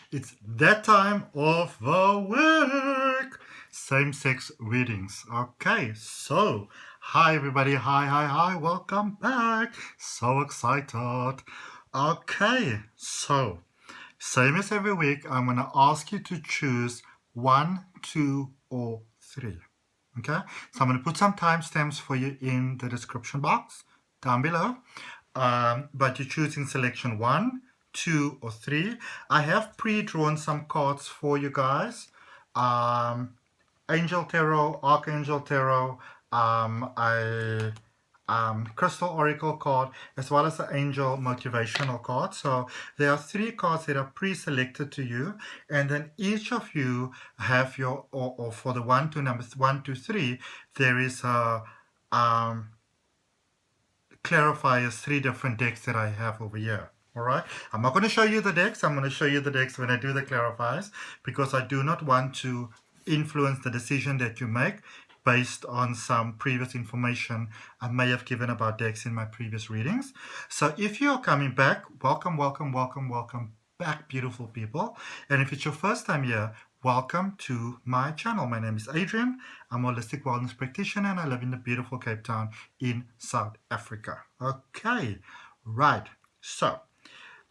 It's that time of the week. Same-sex readings. Okay, so hi everybody. Hi. Welcome back. So excited. Okay, so same as every week, I'm going to ask you to choose 1, 2, or 3. Okay, so I'm going to put some timestamps for you in the description box down below. But you're choosing selection 1, 2, or 3. I have pre-drawn some cards for you guys. Angel Tarot, Archangel Tarot, a Crystal Oracle card, as well as the Angel Motivational card. So there are 3 cards that are pre-selected to you, and then each of you have your, or for the numbers 1 to 3, there is a clarifiers 3 different decks that I have over here. Alright, I'm not going to show you the decks. I'm going to show you the decks when I do the clarifiers, because I do not want to influence the decision that you make based on some previous information I may have given about decks in my previous readings. So if you are coming back, welcome back, beautiful people. And if it's your first time here, welcome to my channel. My name is Adrian. I'm a holistic wellness practitioner and I live in the beautiful Cape Town in South Africa. Okay, right. So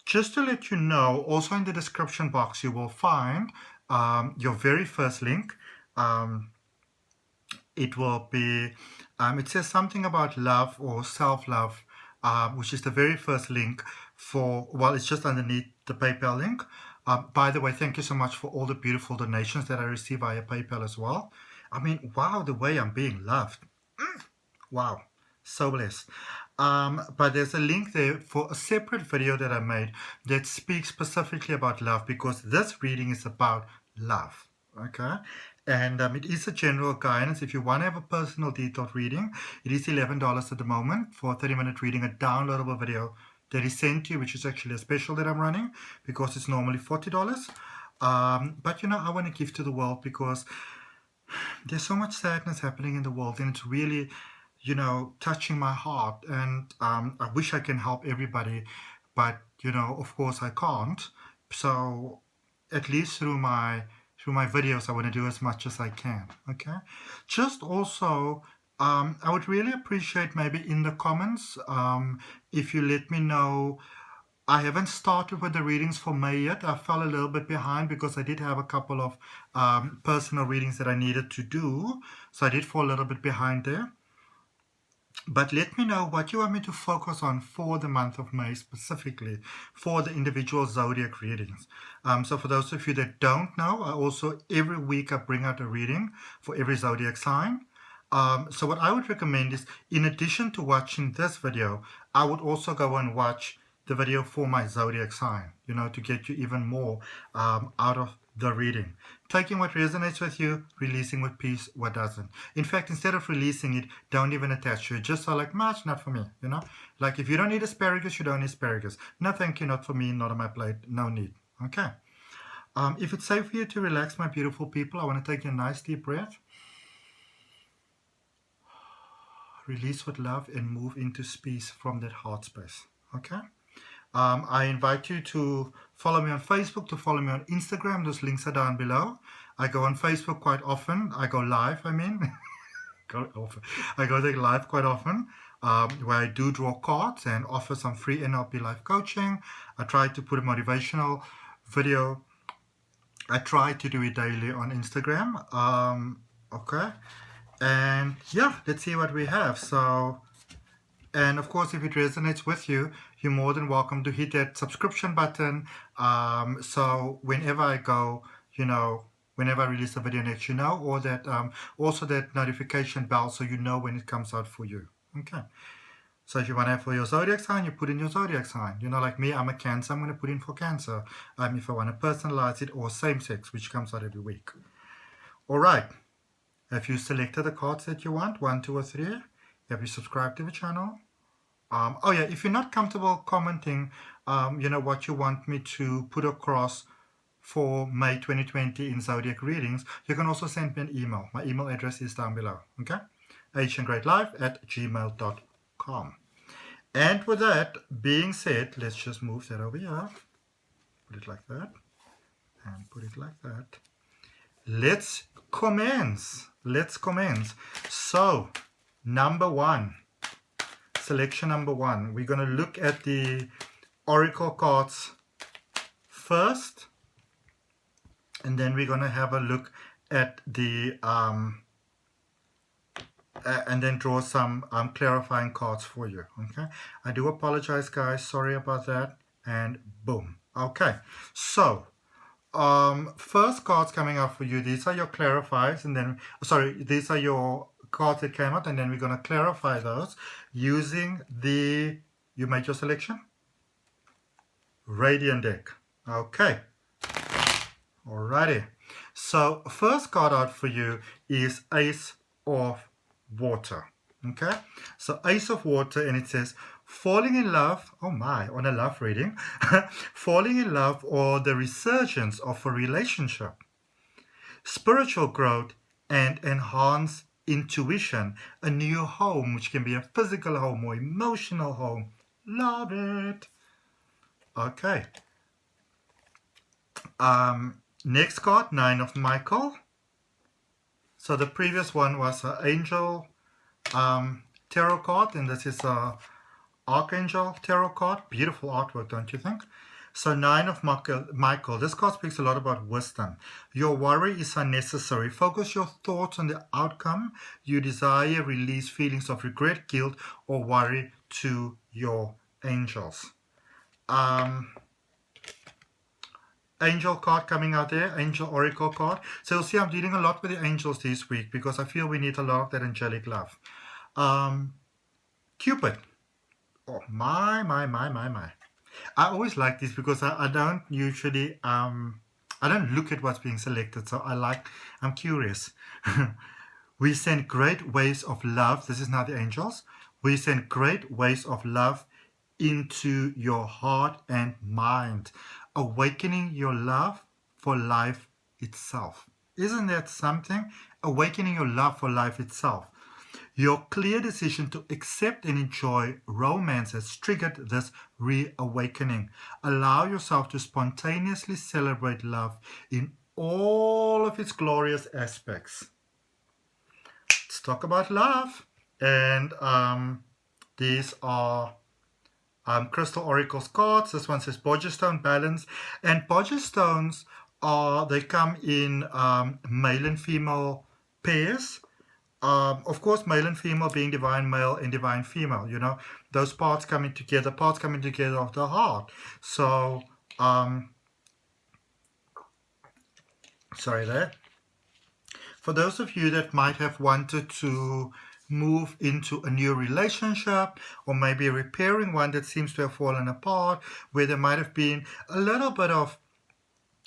just to let you know, also in the description box, you will find your very first link. It will be, it says something about love or self-love, which is the very first link for, well, it's just underneath the PayPal link. By the way, thank you so much for all the beautiful donations that I receive via PayPal as well. I mean, wow, the way I'm being loved. Wow, so blessed. But there's a link there for a separate video that I made that speaks specifically about love, because this reading is about love. Okay, and it is a general guidance. If you want to have a personal detailed reading, it is $11 at the moment for a 30-minute reading, a downloadable video that is sent to you, which is actually a special that I'm running because it's normally $40. But you know, I want to give to the world because there's so much sadness happening in the world, and it's really, you know, touching my heart. And I wish I can help everybody, but you know, of course I can't. So at least through my videos, I want to do as much as I can. Okay, just also I would really appreciate maybe in the comments if you let me know. I haven't started with the readings for May yet. I fell a little bit behind because I did have a couple of personal readings that I needed to do, so I did fall a little bit behind there. But let me know what you want me to focus on for the month of May, specifically for the individual zodiac readings. So for those of you that don't know, I also every week I bring out a reading for every zodiac sign. So what I would recommend is, in addition to watching this video, I would also go and watch the video for my zodiac sign, you know, to get you even more out of the reading. Taking what resonates with you, releasing with peace what doesn't. In fact, instead of releasing it, don't even attach to it. Just so like, match, not for me, you know? Like if you don't need asparagus, you don't need asparagus. No, thank you, not for me, not on my plate, no need. Okay. If it's safe for you to relax, my beautiful people, I want to take a nice deep breath. Release with love and move into space from that heart space. Okay. I invite you to follow me on Facebook, to follow me on Instagram. Those links are down below. I go on Facebook quite often. I go live, I mean. I go there live quite often, where I do draw cards and offer some free NLP Life coaching. I try to put a motivational video. I try to do it daily on Instagram. Okay. And yeah, let's see what we have. So, and of course, if it resonates with you, you're more than welcome to hit that subscription button. So whenever I go, you know, whenever I release a video next, you know, or that also that notification bell, so you know when it comes out for you. Okay. So if you want to have for your zodiac sign, you put in your zodiac sign. You know, like me, I'm a Cancer. I'm going to put in for Cancer. If I want to personalize it, or same sex, which comes out every week. All right. Have you selected the cards that you want? 1, 2, or 3? Have you subscribed to the channel? Oh yeah, if you're not comfortable commenting, you know, what you want me to put across for May 2020 in zodiac readings, you can also send me an email. My email address is down below. Okay, asiangreatlife@gmail.com. And with that being said, let's just move that over here. Put it like that. and put it like that. Let's commence. Let's commence. So, number one, selection number one. We're going to look at the oracle cards first, and then we're going to have a look at the and then draw some clarifying cards for you. Okay, I do apologize, guys, sorry about that. And boom. Okay, so first cards coming up for you, these are your clarifiers, and then these are your cards that came out, and then we're going to clarify those using the, you made your selection, Radiant deck. Okay, alrighty. So first card out for you is Ace of Water. Okay, so Ace of Water, and it says falling in love, oh my, on a love reading, falling in love or the resurgence of a relationship, spiritual growth and enhanced intuition, a new home, which can be a physical home or emotional home. Love it. Okay. Next card, Nine of Michael. So the previous one was an Angel tarot card, and this is a Archangel tarot card. Beautiful artwork, don't you think? So Nine of Michael. This card speaks a lot about wisdom. Your worry is unnecessary. Focus your thoughts on the outcome you desire. Release feelings of regret, guilt, or worry to your angels. Angel card coming out there, Angel Oracle card. So you'll see I'm dealing a lot with the angels this week because I feel we need a lot of that angelic love. Cupid. Oh, my. I always like this because I don't usually, I don't look at what's being selected. So I'm curious. We send great waves of love. This is now the angels. We send great waves of love into your heart and mind, awakening your love for life itself. Isn't that something? Awakening your love for life itself. Your clear decision to accept and enjoy romance has triggered this reawakening. Allow yourself to spontaneously celebrate love in all of its glorious aspects. Let's talk about love. And these are Crystal Oracles cards. This one says Bodger Stone Balance. And Bodger Stones they come in male and female pairs. Of course, male and female being divine male and divine female, you know, those parts coming together of the heart. So, sorry there. For those of you that might have wanted to move into a new relationship, or maybe repairing one that seems to have fallen apart, where there might have been a little bit of,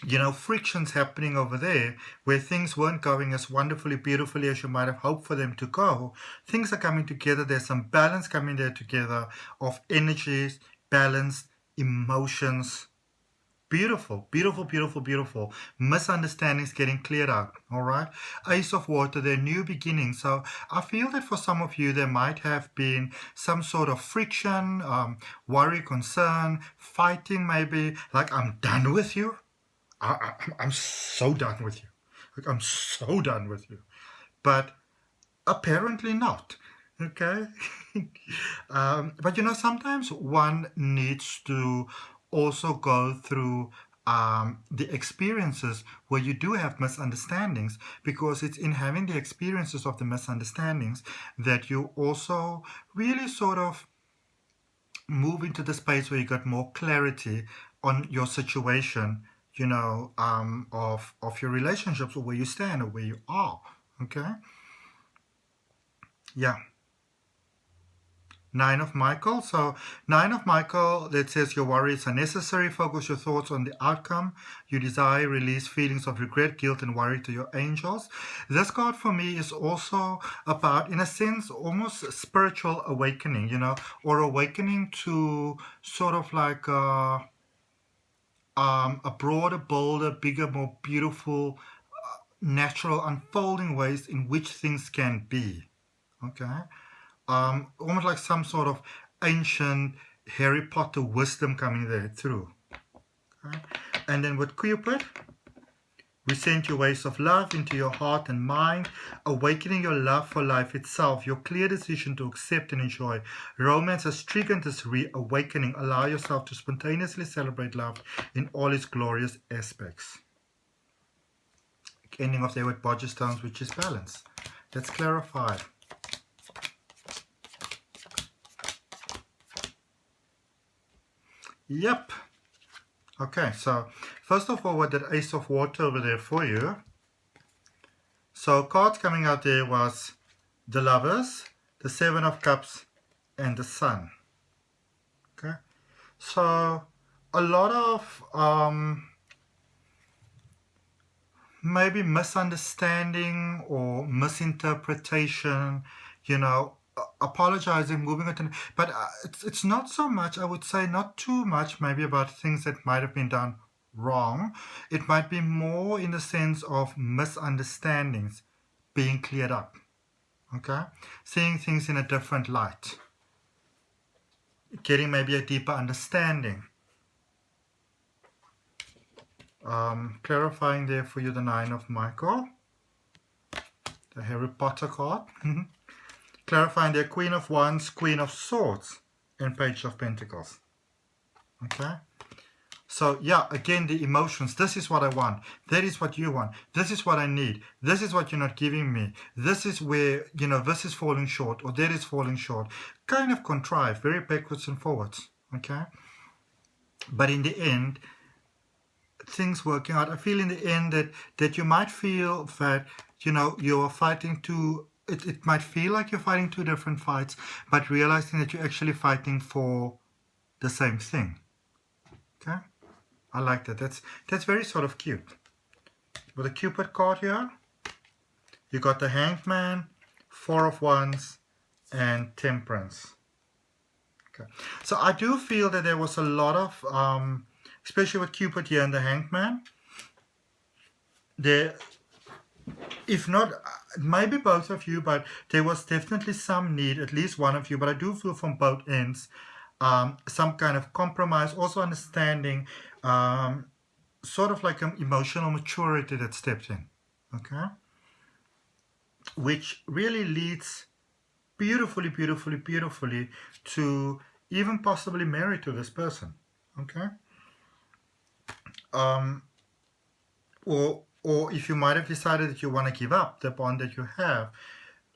you know, frictions happening over there, where things weren't going as wonderfully, beautifully as you might have hoped for them to go. Things are coming together. There's some balance coming there together of energies, balance, emotions. Beautiful, beautiful, beautiful, beautiful. Misunderstandings getting cleared out. All right. Ace of Water, they're new beginnings. So I feel that for some of you, there might have been some sort of friction, worry, concern, fighting maybe. Like, I'm done with you. I'm so done with you. Like, I'm so done with you. But apparently not. Okay. But you know, sometimes one needs to also go through the experiences where you do have misunderstandings, because it's in having the experiences of the misunderstandings that you also really sort of move into the space where you got more clarity on your situation, you know, of your relationships, or where you stand or where you are. Okay. Yeah. Nine of Michael. So Nine of Michael, that says your worries are necessary. Focus your thoughts on the outcome you desire. Release feelings of regret, guilt, and worry to your angels. This card for me is also about, in a sense, almost spiritual awakening, you know, or awakening to sort of like a broader, bolder, bigger, more beautiful, natural unfolding ways in which things can be. Okay. Almost like some sort of ancient Harry Potter wisdom coming there through. Okay. And then with Cupid, We send you waves of love into your heart and mind, awakening your love for life itself, your clear decision to accept and enjoy. Romance has triggered this reawakening. Allow yourself to spontaneously celebrate love in all its glorious aspects. Ending off there with Bodger Stones, which is balance. Let's clarify. Yep. Okay, so first of all, what did Ace of Water over there for you? So cards coming out there was the Lovers, the Seven of Cups, and the Sun. Okay, so a lot of maybe misunderstanding or misinterpretation, you know, apologizing, moving on, but it's not so much, I would say, not too much maybe about things that might have been done wrong. It might be more in the sense of misunderstandings being cleared up. Okay, seeing things in a different light, getting maybe a deeper understanding. Clarifying there for you the Nine of Michael, the Harry Potter card. Clarifying there Queen of Wands, Queen of Swords, and Page of Pentacles. Okay, so yeah, again, the emotions. This is what I want. That is what you want. This is what I need. This is what you're not giving me. This is where, you know, this is falling short, or that is falling short. Kind of contrived, very backwards and forwards. Okay, but in the end, things working out. I feel in the end that you might feel that, you know, you are fighting two. It might feel like you're fighting two different fights, but realizing that you're actually fighting for the same thing. Okay, I like that. That's very sort of cute. With a Cupid card here, you got the Hanged Man, Four of Wands, and Temperance. Okay, so I do feel that there was a lot of, especially with Cupid here and the Hanged Man, there, if not, maybe both of you, but there was definitely some need, at least one of you, but I do feel from both ends, some kind of compromise, also understanding, sort of like an emotional maturity that stepped in, okay? Which really leads beautifully, beautifully, beautifully to even possibly marry to this person, okay? Or if you might have decided that you want to give up the bond that you have,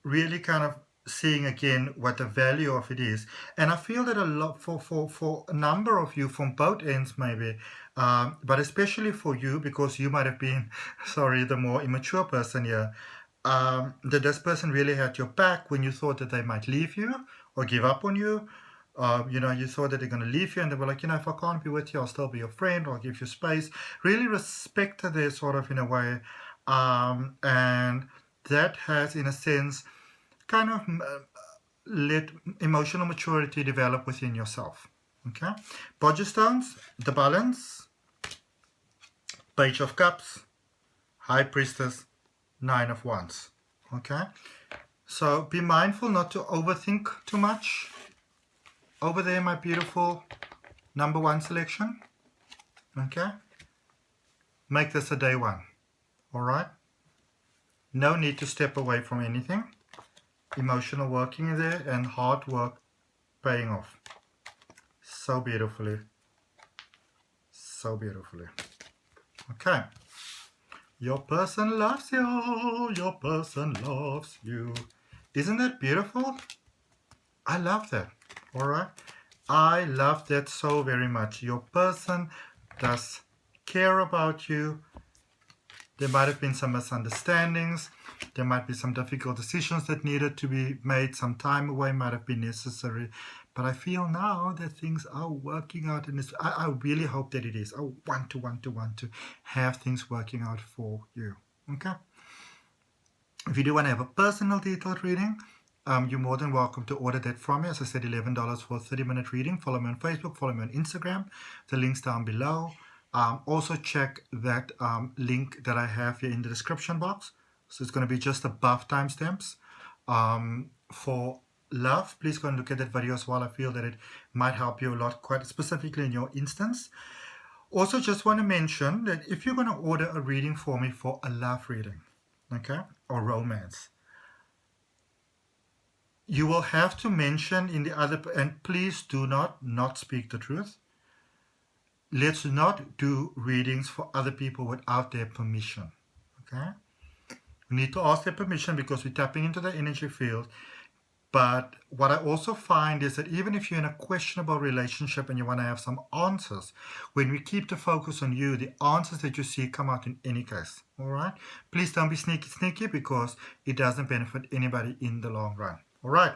really kind of seeing again what the value of it is. And I feel that a lot for a number of you from both ends maybe, but especially for you, because you might have been, sorry, the more immature person here, that this person really had your back when you thought that they might leave you or give up on you. You know, you thought that they're going to leave you, and they were like, you know, if I can't be with you, I'll still be your friend, I'll give you space. Really respected their sort of, in a way, and that has, in a sense, kind of let emotional maturity develop within yourself. Okay, Bodger Stones, the Balance, Page of Cups, High Priestess, Nine of Wands. Okay, so be mindful not to overthink too much. Over there, my beautiful number one selection. Okay, make this a day one. All right, no need to step away from anything. Emotional working there and hard work paying off so beautifully, so beautifully. Okay, your person loves you, your person loves you. Isn't that beautiful? I love that. All right, I love that so very much. Your person does care about you. There might have been some misunderstandings. There might be some difficult decisions that needed to be made. Some time away might have been necessary. But I feel now that things are working out. And I really hope that it is. I want to have things working out for you. Okay? If you do want to have a personal detailed reading, you're more than welcome to order that from me. As I said, $11 for a 30-minute reading. Follow me on Facebook. Follow me on Instagram. The link's down below. Also check that link that I have here in the description box. So it's going to be just above timestamps. For love, please go and look at that video as well. I feel that it might help you a lot, quite specifically in your instance. Also, just want to mention that if you're going to order a reading for me for a love reading, okay, or romance, you will have to mention in the other, and please do not speak the truth. Let's not do readings for other people without their permission, okay? We need to ask their permission because we're tapping into the energy field. But what I also find is that even if you're in a questionable relationship and you want to have some answers, when we keep the focus on you, the answers that you see come out in any case, all right? Please don't be sneaky because it doesn't benefit anybody in the long run, all right?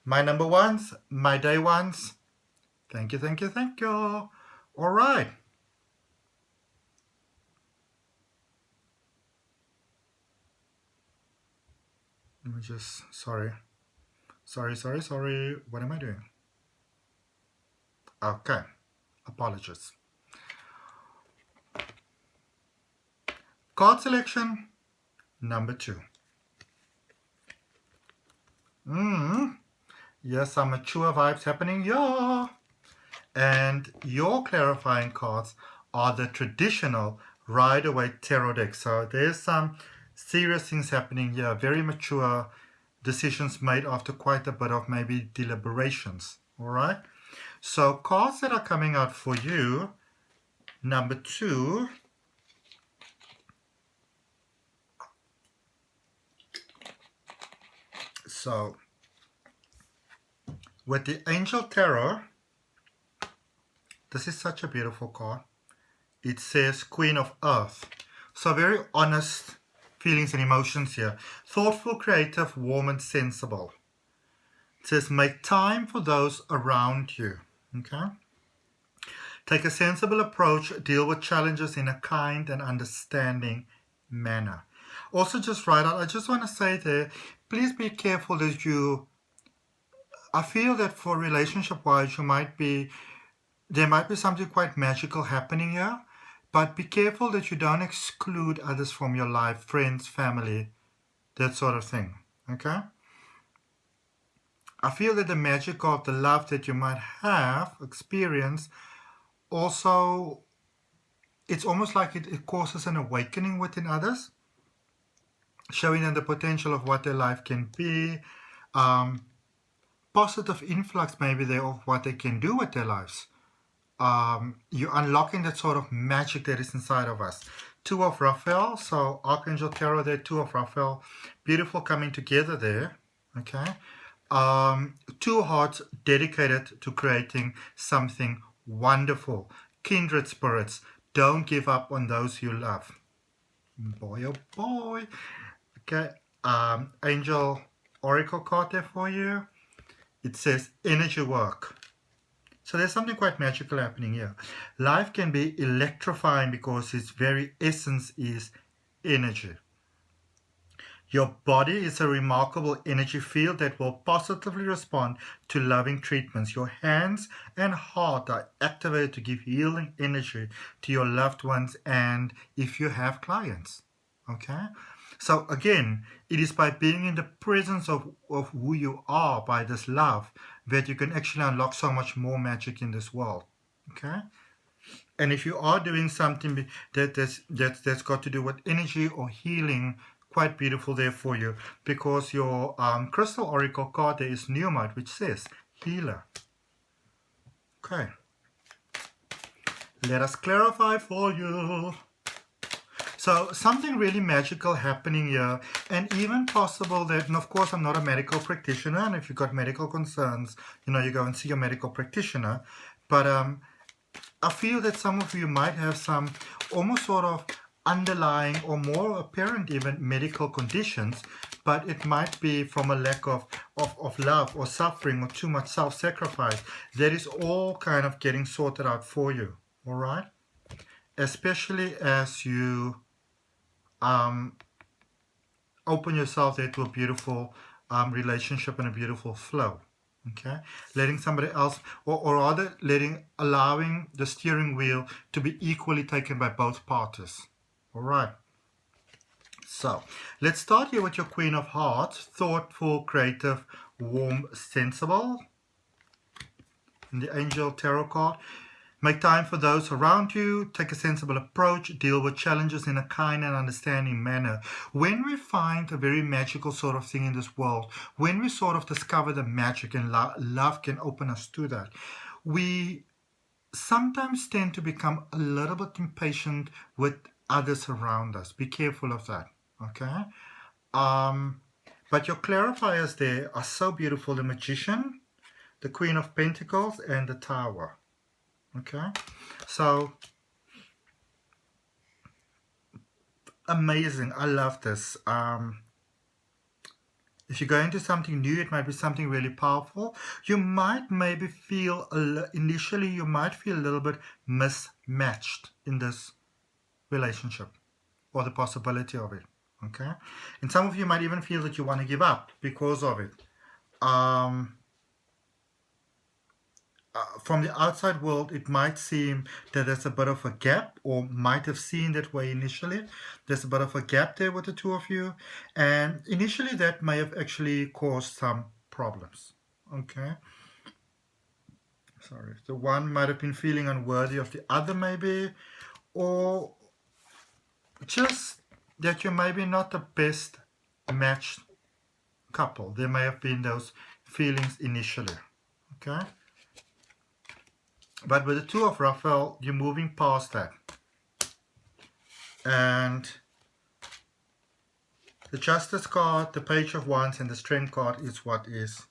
My number ones, my day ones, thank you, thank you, thank you. All right. Let me just, sorry. What am I doing? Okay, apologies. Card selection, number 2. Yes, some mature vibes happening, yeah. And your clarifying cards are the traditional Rider-Waite tarot deck. So there's some serious things happening here, very mature decisions made after quite a bit of maybe deliberations, all right? So cards that are coming out for you, number 2, so with the Angel Tarot, this is such a beautiful card. It says Queen of Earth. So very honest feelings and emotions here. Thoughtful, creative, warm and sensible. It says make time for those around you. Okay. Take a sensible approach. Deal with challenges in a kind and understanding manner. Also just write out, I just want to say there, please be careful that you, I feel that for relationship wise there might be something quite magical happening here, but be careful that you don't exclude others from your life, friends, family, that sort of thing, okay? I feel that the magic of the love that you might have experienced also, it's almost like it causes an awakening within others, showing them the potential of what their life can be, positive influx maybe there of what they can do with their lives. You're unlocking that sort of magic that is inside of us. 2 of Raphael, so Archangel Tarot there, 2 of Raphael, beautiful coming together there, okay? 2 hearts dedicated to creating something wonderful. Kindred spirits, don't give up on those you love. Boy, oh boy. Okay, Angel Oracle card there for you. It says energy work. So there's something quite magical happening here. Life can be electrifying because its very essence is energy. Your body is a remarkable energy field that will positively respond to loving treatments. Your hands and heart are activated to give healing energy to your loved ones and if you have clients. Okay? So again, it is by being in the presence of who you are, by this love, that you can actually unlock so much more magic in this world. Okay? And if you are doing something that's got to do with energy or healing, quite beautiful there for you, because your crystal oracle card there is Numerology, which says healer. Okay. Let us clarify for you. So something really magical happening here, and even possible that, and of course I'm not a medical practitioner, and if you've got medical concerns, you go and see your medical practitioner, but I feel that some of you might have some almost sort of underlying or more apparent even medical conditions, but it might be from a lack of love or suffering or too much self-sacrifice. That is all kind of getting sorted out for you, all right? Especially as you open yourself there to a beautiful relationship and a beautiful flow. Okay, letting somebody else, or rather allowing the steering wheel to be equally taken by both parties. All right. So let's start here with your Queen of Hearts, thoughtful, creative, warm, sensible. And the Angel Tarot card. Make time for those around you, take a sensible approach, deal with challenges in a kind and understanding manner. When we find a very magical sort of thing in this world, when we sort of discover the magic and love can open us to that, we sometimes tend to become a little bit impatient with others around us. Be careful of that, okay? But your clarifiers there are so beautiful. The Magician, the Queen of Pentacles, and the Tower. Okay, so amazing. I love this. If you go into something new, it might be something really powerful. You might maybe feel, initially, you might feel a little bit mismatched in this relationship or the possibility of it. Okay, and some of you might even feel that you want to give up because of it. From the outside world, it might seem that there's a bit of a gap, or might have seen that way initially. There's a bit of a gap there with the two of you, and initially that may have actually caused some problems. Okay, sorry. The one might have been feeling unworthy of the other, maybe, or just that you're maybe not the best matched couple. There may have been those feelings initially. Okay. But with the Two of Raphael, you're moving past that. And the Justice card, the Page of Wands, and the Strength card is what is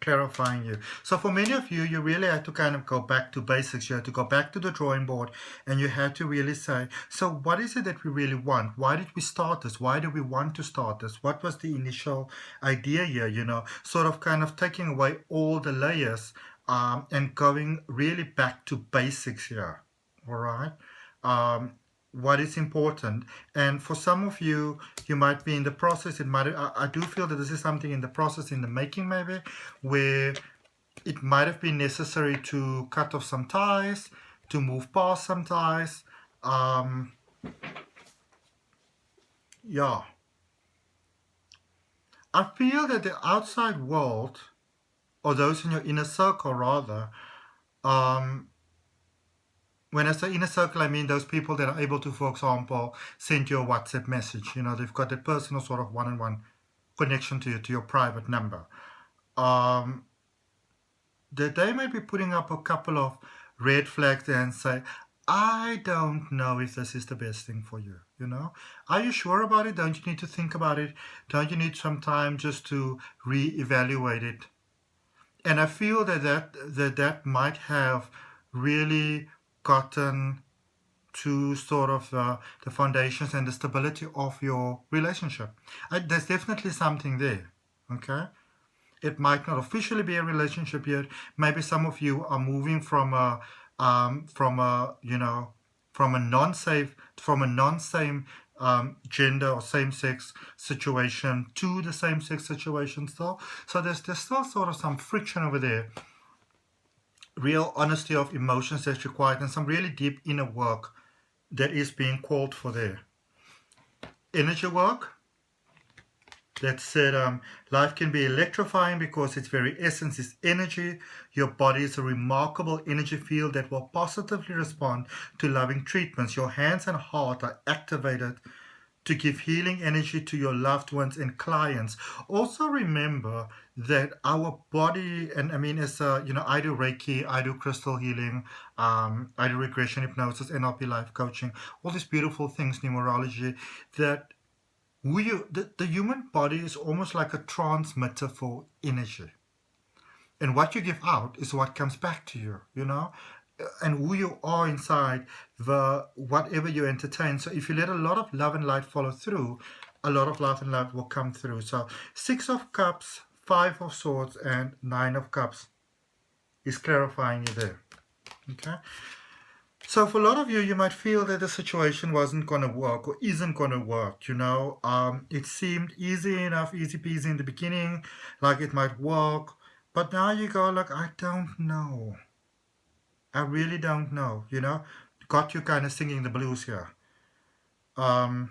clarifying you. So for many of you, you really had to kind of go back to basics. You had to go back to the drawing board, and you had to really say, so what is it that we really want? Why did we start this? Why do we want to start this? What was the initial idea here? You know, sort of kind of taking away all the layers and going really back to basics here. All right. What is important, and for some of you, you might be in the process. It might. I do feel that this is something in the process, in the making, maybe, where it might have been necessary to cut off some ties, to move past some ties. Yeah. I feel that the outside world, or those in your inner circle, rather. When I say inner circle, I mean those people that are able to, for example, send you a WhatsApp message. You know, they've got a personal sort of one-on-one connection to you, to your private number. That they may be putting up a couple of red flags and say, I don't know if this is the best thing for you. You know, are you sure about it? Don't you need to think about it? Don't you need some time just to re-evaluate it? And I feel that might have really gotten to sort of the foundations and the stability of your relationship. There's definitely something there. Okay, it might not officially be a relationship yet. Maybe some of you are moving from a non-same gender or same-sex situation to the same-sex situation still. So there's still sort of some friction over there. Real honesty of emotions that's required, and some really deep inner work that is being called for there. Energy work. That said, life can be electrifying because its very essence is energy. Your body is a remarkable energy field that will positively respond to loving treatments. Your hands and heart are activated to give healing energy to your loved ones and clients. Also remember that our body, and I mean, as I do Reiki, I do crystal healing, I do regression hypnosis, NLP Life coaching, all these beautiful things, numerology, that the human body is almost like a transmitter for energy. And what you give out is what comes back to you, you know? And who you are inside, whatever you entertain. So if you let a lot of love and light follow through, a lot of love and light will come through. So 6 of Cups, 5 of Swords, and 9 of Cups is clarifying you there. Okay. So for a lot of you, you might feel that the situation wasn't going to work or isn't going to work, you know. It seemed easy enough, easy peasy in the beginning, like it might work. But now you go like, I don't know. I really don't know, you know. Got you kind of singing the blues here. But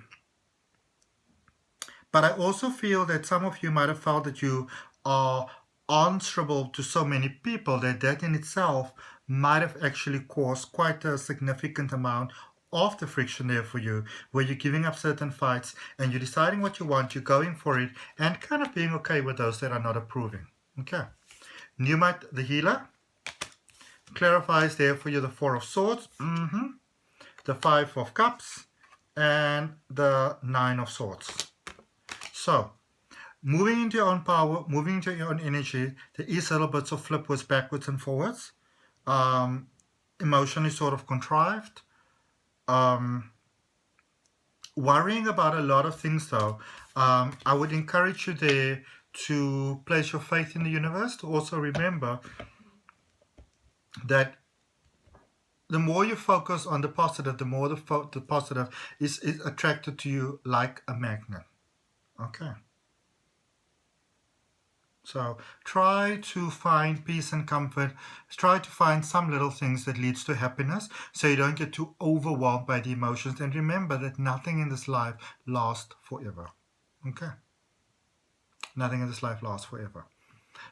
I also feel that some of you might have felt that you are answerable to so many people that in itself might have actually caused quite a significant amount of the friction there for you, where you're giving up certain fights and you're deciding what you want, you're going for it, and kind of being okay with those that are not approving. Okay. Numite the healer clarifies there for you the Four of Swords, the Five of Cups, and the Nine of Swords. So, moving into your own power, moving into your own energy, there is little bits of flipwards, backwards, and forwards. Emotionally sort of contrived. Worrying about a lot of things though. I would encourage you there to place your faith in the universe, to also remember that the more you focus on the positive, the more the positive is attracted to you like a magnet. Okay. So try to find peace and comfort. Try to find some little things that leads to happiness, so you don't get too overwhelmed by the emotions. And remember that nothing in this life lasts forever. Okay? Nothing in this life lasts forever.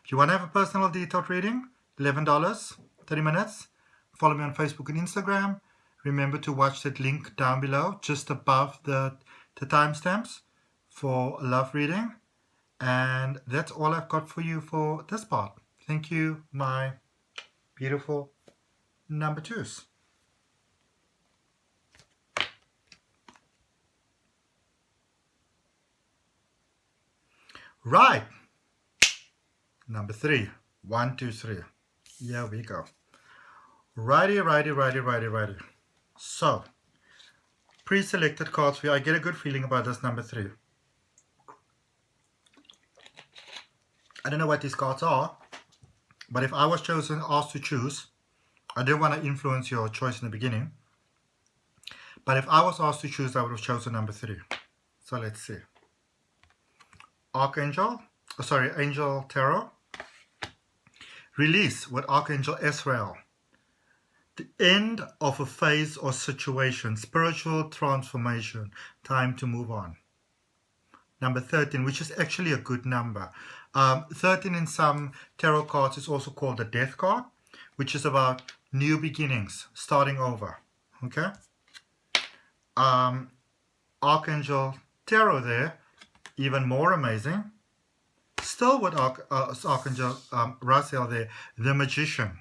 If you want to have a personal detailed reading, $11, 30 minutes. Follow me on Facebook and Instagram. Remember to watch that link down below, just above the timestamps for a love reading. And that's all I've got for you for this part. Thank you, my beautiful number twos. Right. Number 3. 1, 2, 3. Here we go. Righty. So, pre-selected cards for you. I get a good feeling about this number 3. I don't know what these cards are, but if I was asked to choose, I didn't want to influence your choice in the beginning, but if I was asked to choose, I would have chosen number 3. So let's see. Angel Tarot. Release with Archangel Ezrael. The end of a phase or situation, spiritual transformation, time to move on. Number 13, which is actually a good number. 13 in some tarot cards is also called the Death card, which is about new beginnings, starting over. Okay? Archangel Tarot there, even more amazing. Still with Archangel Raziel there, the Magician.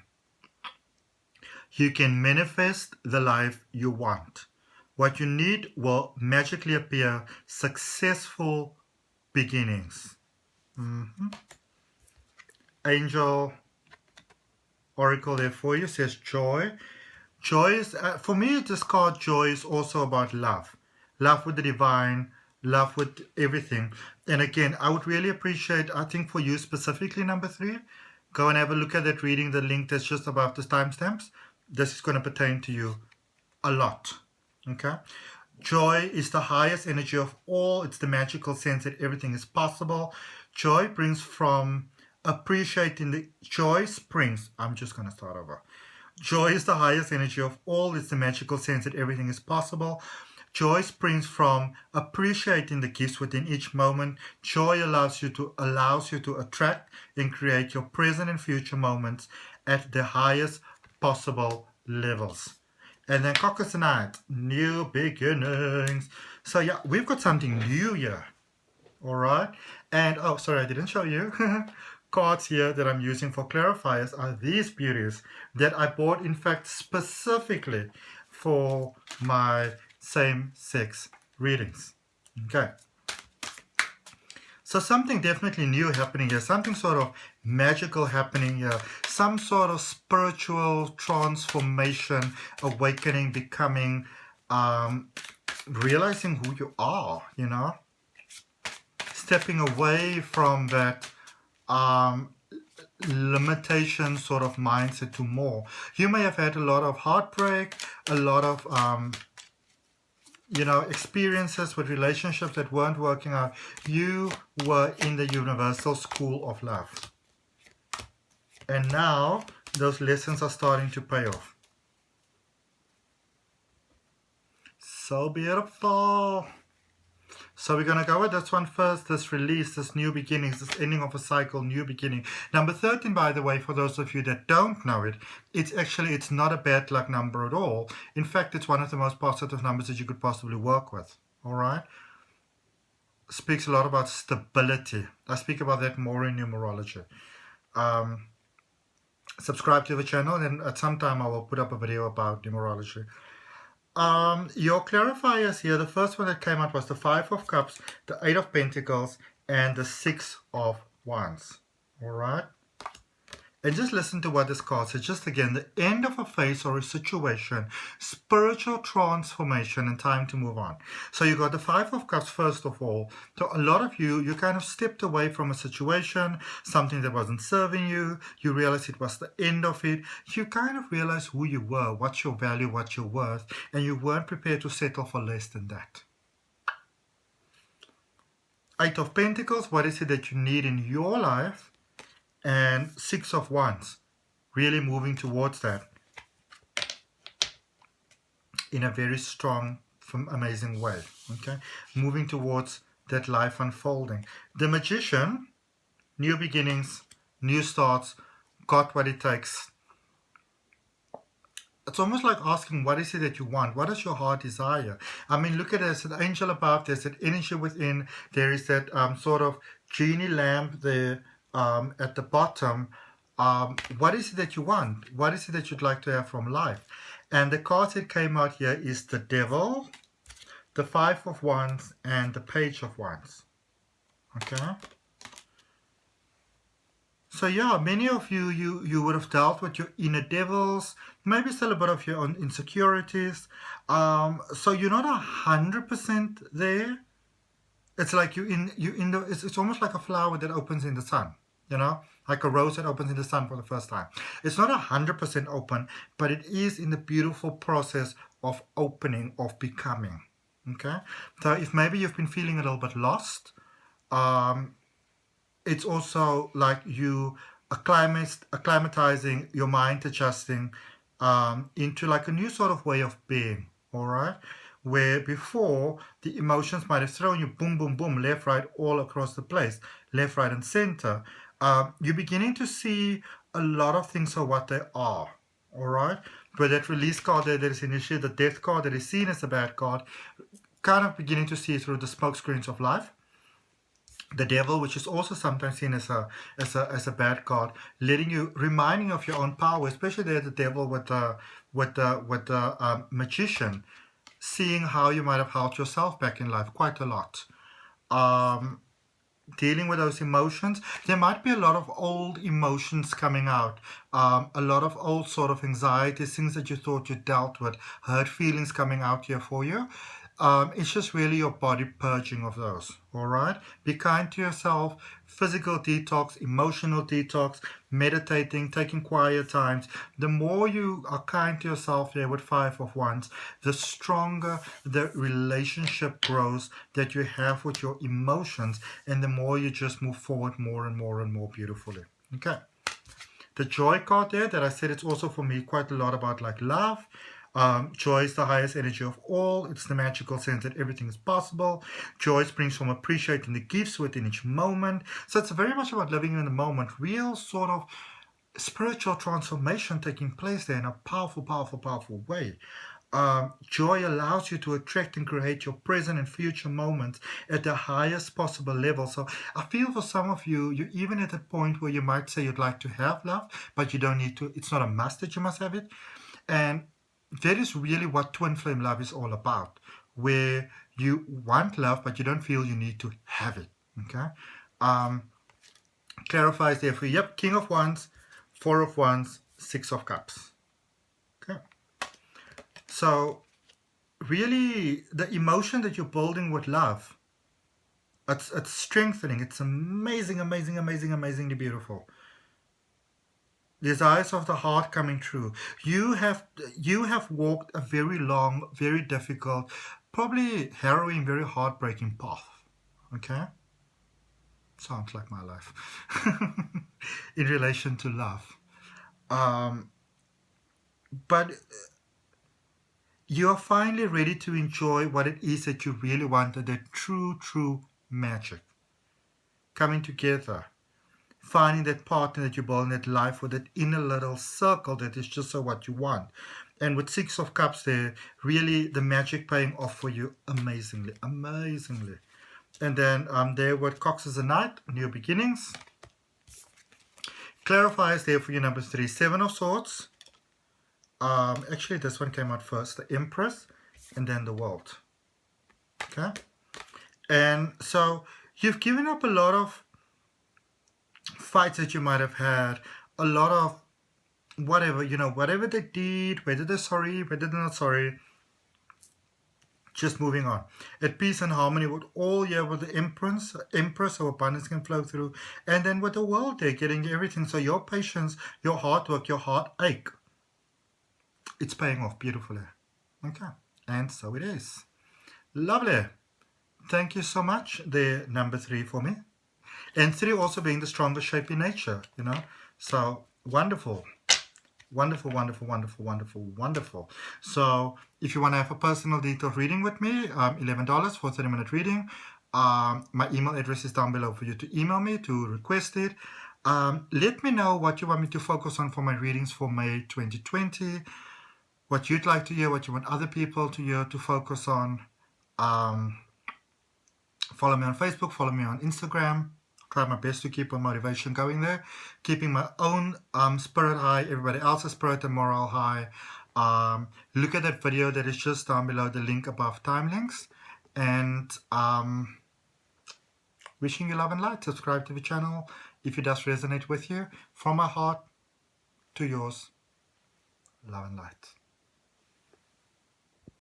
You can manifest the life you want. What you need will magically appear. Successful beginnings. Angel Oracle there for you says joy. Joy is, for me, this card joy is also about love. Love with the divine, love with everything. And again, I would really appreciate, I think for you specifically, number 3, go and have a look at that reading, the link that's just above the timestamps. This is going to pertain to you a lot. Okay? Joy is the highest energy of all. It's the magical sense that everything is possible. Joy brings from appreciating the... Joy springs... I'm just going to start over. Joy is the highest energy of all. It's the magical sense that everything is possible. Joy springs from appreciating the gifts within each moment. Joy allows you to attract and create your present and future moments at the highest possible levels. And then Caucasinite, new beginnings. So yeah, we've got something new here. All right. And oh, sorry, I didn't show you. Cards here that I'm using for clarifiers are these beauties that I bought, in fact, specifically for my same-sex readings. Okay. So something definitely new happening here, something sort of magical happening here, some sort of spiritual transformation, awakening, becoming, realizing who you are, you know, stepping away from that limitation sort of mindset to more. You may have had a lot of heartbreak, a lot of experiences with relationships that weren't working out. You were in the universal school of love. And now those lessons are starting to pay off. So beautiful. So we're going to go with this one first, this release, this new beginnings, this ending of a cycle, new beginning. Number 13, by the way, for those of you that don't know it, it's not a bad luck number at all. In fact, it's one of the most positive numbers that you could possibly work with. All right? Speaks a lot about stability. I speak about that more in numerology. Subscribe to the channel, and at some time I will put up a video about numerology. Your clarifiers here, the first one that came out was the 5 of Cups, the 8 of Pentacles, and the 6 of Wands. Alright? And just listen to what this card says. Just again, the end of a phase or a situation, spiritual transformation, and time to move on. So you got the 5 of Cups first of all. So a lot of you kind of stepped away from a situation, something that wasn't serving you. You realized it was the end of it. You kind of realized who you were, what's your value, what's your worth, and you weren't prepared to settle for less than that. 8 of Pentacles, what is it that you need in your life? And 6 of Wands, really moving towards that in a very strong, amazing way. Okay, moving towards that life unfolding. The Magician, new beginnings, new starts, got what it takes. It's almost like asking, what is it that you want? What does your heart desire? I mean, look at it. There's an angel above. There's that energy within. There is that sort of genie lamp there. At the bottom, what is it that you want? What is it that you'd like to have from life? And the cards that came out here is the Devil, the 5 of Wands, and the Page of Wands. Okay? So yeah, many of you would have dealt with your inner devils, maybe still a bit of your own insecurities. So you're not 100% there. It's like it's almost like a flower that opens in the sun. You know, like a rose that opens in the sun for the first time. It's not 100% open, but it is in the beautiful process of opening, of becoming. Okay, so if maybe you've been feeling a little bit lost, it's also like you acclimatizing your mind, adjusting into like a new sort of way of being. All right. Where before the emotions might have thrown you boom, boom, boom, left, right, all across the place, left, right, and center. You're beginning to see a lot of things for what they are, all right? Where that release card there, that is initially the death card that is seen as a bad card, kind of beginning to see through the smoke screens of life. The Devil, which is also sometimes seen as a bad card, reminding of your own power, especially there the Devil with the Magician, seeing how you might have held yourself back in life quite a lot. Dealing with those emotions. There might be a lot of old emotions coming out, a lot of old sort of anxieties, things that you thought you dealt with, hurt feelings coming out here for you. It's just really your body purging of those. All right, be kind to yourself. Physical detox, emotional detox, meditating, taking quiet times. The more you are kind to yourself there with 5 of Wands, the stronger the relationship grows that you have with your emotions, and the more you just move forward more and more and more beautifully. Okay, the Joy card there that I said, it's also for me quite a lot about like love. Joy is the highest energy of all. It's the magical sense that everything is possible. Joy springs from appreciating the gifts within each moment. So it's very much about living in the moment. Real sort of spiritual transformation taking place there in a powerful, powerful, powerful way. Joy allows you to attract and create your present and future moments at the highest possible level. So I feel for some of you, you're even at a point where you might say you'd like to have love, but you don't need to. It's not a must that you must have it. And that is really what twin flame love is all about, where you want love, but you don't feel you need to have it. Okay. Clarifies there for you. Yep. King of Wands, 4 of Wands, 6 of Cups. Okay. So really the emotion that you're building with love, it's strengthening. It's amazing, amazing, amazing, amazingly beautiful. Desires of the heart coming true. You have walked a very long, very difficult, probably harrowing, very heartbreaking path. Okay? Sounds like my life. In relation to love. But you are finally ready to enjoy what it is that you really wanted, that true magic. Coming together, finding that partner that you build in that life, or that inner little circle that is just so what you want. And with Six of Cups there, really the magic paying off for you amazingly. And then there with Cox is a Knight, new beginnings. Clarifies there for you number 3, Seven of Swords. Actually, this one came out first, the Empress, and then the World. Okay, and so you've given up a lot of fights that you might have had, a lot of whatever, whatever they did, whether they're sorry, whether they're not sorry. Just moving on. At peace and harmony with all, with the Empress, so abundance can flow through. And then with the World, they're getting everything. So your patience, your hard work, your heartache, it's paying off beautifully. Okay, and so it is. Lovely. Thank you so much. The number 3 for me. And 3 also being the strongest shape in nature, So wonderful. Wonderful. So if you want to have a personal detailed reading with me, $11 for a 30-minute reading. My email address is down below for you to email me to request it. Let me know what you want me to focus on for my readings for May 2020, what you'd like to hear, what you want other people to hear, to focus on. Follow me on Facebook, follow me on Instagram. Try my best to keep my motivation going there, keeping my own spirit high, everybody else's spirit and moral high. Look at that video that is just down below, the link above, time links. And wishing you love and light. Subscribe to the channel if it does resonate with you. From my heart to yours, love and light.